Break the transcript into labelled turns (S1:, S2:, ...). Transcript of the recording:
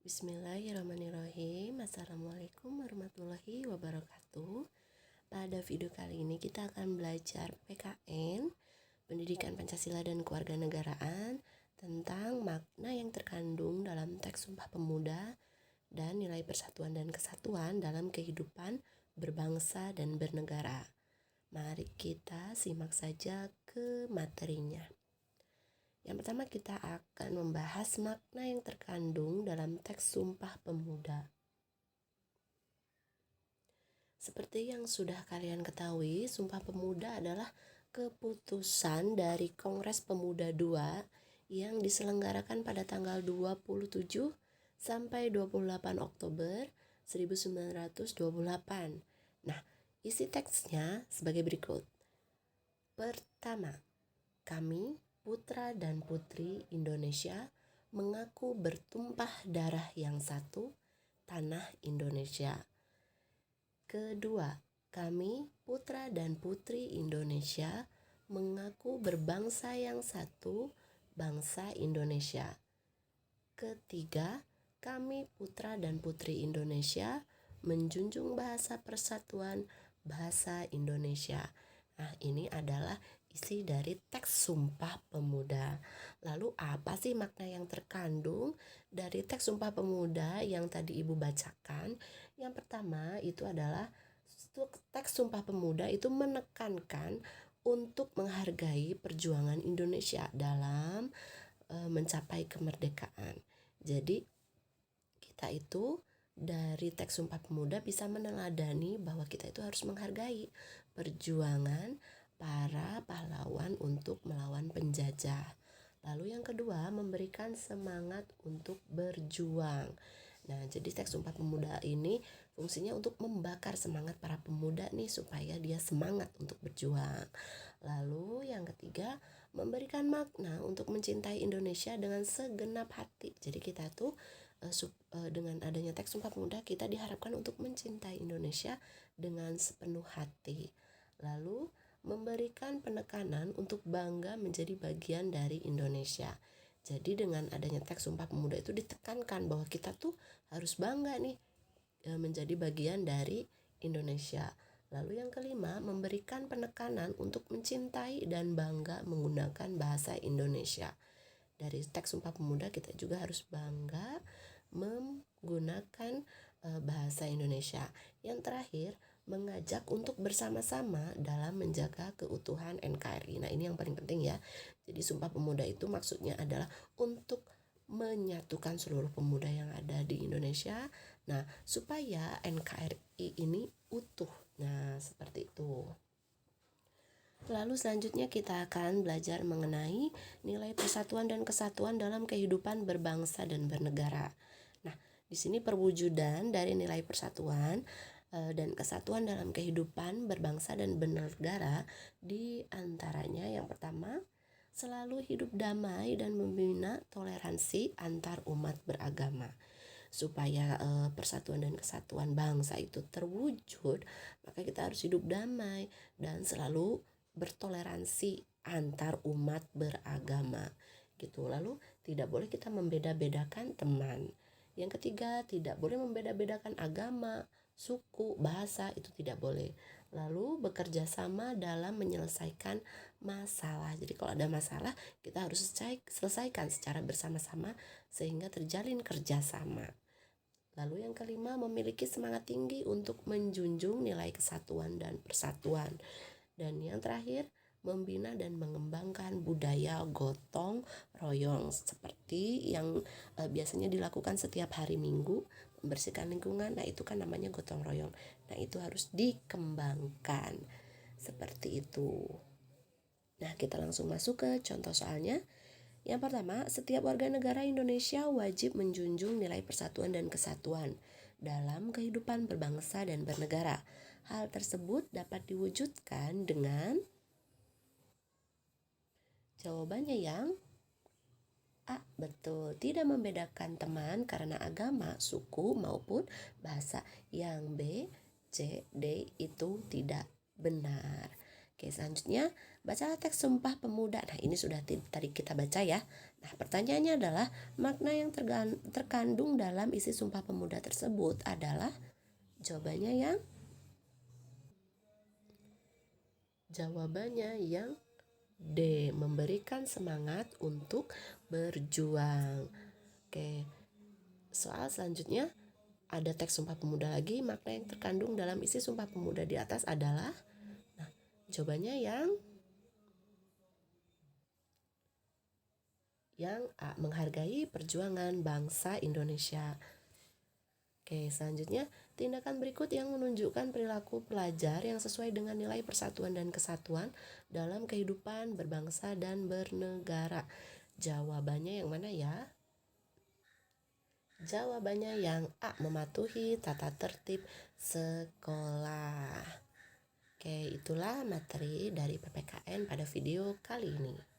S1: Bismillahirrahmanirrahim. Assalamualaikum warahmatullahi wabarakatuh. Pada video kali ini kita akan belajar PKN, Pendidikan Pancasila dan Kewarganegaraan, tentang makna yang terkandung dalam teks Sumpah Pemuda dan nilai persatuan dan kesatuan dalam kehidupan berbangsa dan bernegara. Mari kita simak saja ke materinya. Yang pertama kita akan membahas makna yang terkandung dalam teks Sumpah Pemuda. Seperti yang sudah kalian ketahui, Sumpah Pemuda adalah keputusan dari Kongres Pemuda II yang diselenggarakan pada tanggal 27 sampai 28 Oktober 1928. Nah, isi teksnya sebagai berikut. Pertama, kami putra dan putri Indonesia mengaku bertumpah darah yang satu, tanah Indonesia. Kedua, kami putra dan putri Indonesia mengaku berbangsa yang satu, bangsa Indonesia. Ketiga, kami putra dan putri Indonesia menjunjung bahasa persatuan, bahasa Indonesia. Nah, ini adalah isi dari teks Sumpah Pemuda. Lalu apa sih makna yang terkandung dari teks Sumpah Pemuda yang tadi Ibu bacakan? Yang pertama itu adalah teks Sumpah Pemuda itu menekankan untuk menghargai perjuangan Indonesia dalam mencapai kemerdekaan. Jadi kita itu dari teks Sumpah Pemuda bisa meneladani bahwa kita itu harus menghargai perjuangan para pahlawan untuk melawan penjajah. Lalu yang kedua, memberikan semangat untuk berjuang. Nah, jadi teks Sumpah Pemuda ini fungsinya untuk membakar semangat para pemuda nih supaya dia semangat untuk berjuang. Lalu yang ketiga, memberikan makna untuk mencintai Indonesia dengan segenap hati. Jadi kita tuh dengan adanya teks Sumpah Pemuda kita diharapkan untuk mencintai Indonesia dengan sepenuh hati. Lalu memberikan penekanan untuk bangga menjadi bagian dari Indonesia. Jadi dengan adanya teks Sumpah Pemuda itu ditekankan bahwa kita tuh harus bangga nih menjadi bagian dari Indonesia. Lalu yang kelima, memberikan penekanan untuk mencintai dan bangga menggunakan bahasa Indonesia. Dari teks Sumpah Pemuda kita juga harus bangga menggunakan bahasa Indonesia. Yang terakhir, mengajak untuk bersama-sama dalam menjaga keutuhan NKRI. Nah, ini yang paling penting ya. Jadi Sumpah Pemuda itu maksudnya adalah untuk menyatukan seluruh pemuda yang ada di Indonesia. Nah, supaya NKRI ini utuh. Nah, seperti itu. Lalu selanjutnya kita akan belajar mengenai nilai persatuan dan kesatuan dalam kehidupan berbangsa dan bernegara. Nah, di sini perwujudan dari nilai persatuan dan kesatuan dalam kehidupan berbangsa dan bernegara di antaranya yang pertama, selalu hidup damai dan membina toleransi antar umat beragama. Supaya persatuan dan kesatuan bangsa itu terwujud, maka kita harus hidup damai dan selalu bertoleransi antar umat beragama gitu. Lalu tidak boleh kita membeda-bedakan teman. Yang ketiga, tidak boleh membeda-bedakan agama, suku, bahasa, itu tidak boleh. Lalu bekerja sama dalam menyelesaikan masalah. Jadi kalau ada masalah kita harus selesaikan secara bersama-sama sehingga terjalin kerjasama. Lalu yang kelima, memiliki semangat tinggi untuk menjunjung nilai kesatuan dan persatuan. Dan yang terakhir, membina dan mengembangkan budaya gotong royong seperti yang biasanya dilakukan setiap hari Minggu, membersihkan lingkungan. Nah, itu kan namanya gotong royong. Nah, itu harus dikembangkan seperti itu. Nah, kita langsung masuk ke contoh soalnya. Yang pertama, setiap warga negara Indonesia wajib menjunjung nilai persatuan dan kesatuan dalam kehidupan berbangsa dan bernegara. Hal tersebut dapat diwujudkan dengan jawabannya yang A. Betul, tidak membedakan teman karena agama, suku, maupun bahasa. Yang B, C, D itu tidak benar. Oke, selanjutnya bacalah teks Sumpah Pemuda. Nah, ini sudah tadi kita baca ya. Nah, pertanyaannya adalah makna yang terkandung dalam isi Sumpah Pemuda tersebut adalah jawabannya yang D, memberikan semangat untuk berjuang. Oke, soal selanjutnya ada teks Sumpah Pemuda lagi. Makna yang terkandung dalam isi Sumpah Pemuda di atas adalah, nah, jawabannya yang A, menghargai perjuangan bangsa Indonesia. Oke, selanjutnya tindakan berikut yang menunjukkan perilaku pelajar yang sesuai dengan nilai persatuan dan kesatuan dalam kehidupan berbangsa dan bernegara. Jawabannya yang mana ya? Jawabannya yang A, mematuhi tata tertib sekolah. Oke, itulah materi dari PPKN pada video kali ini.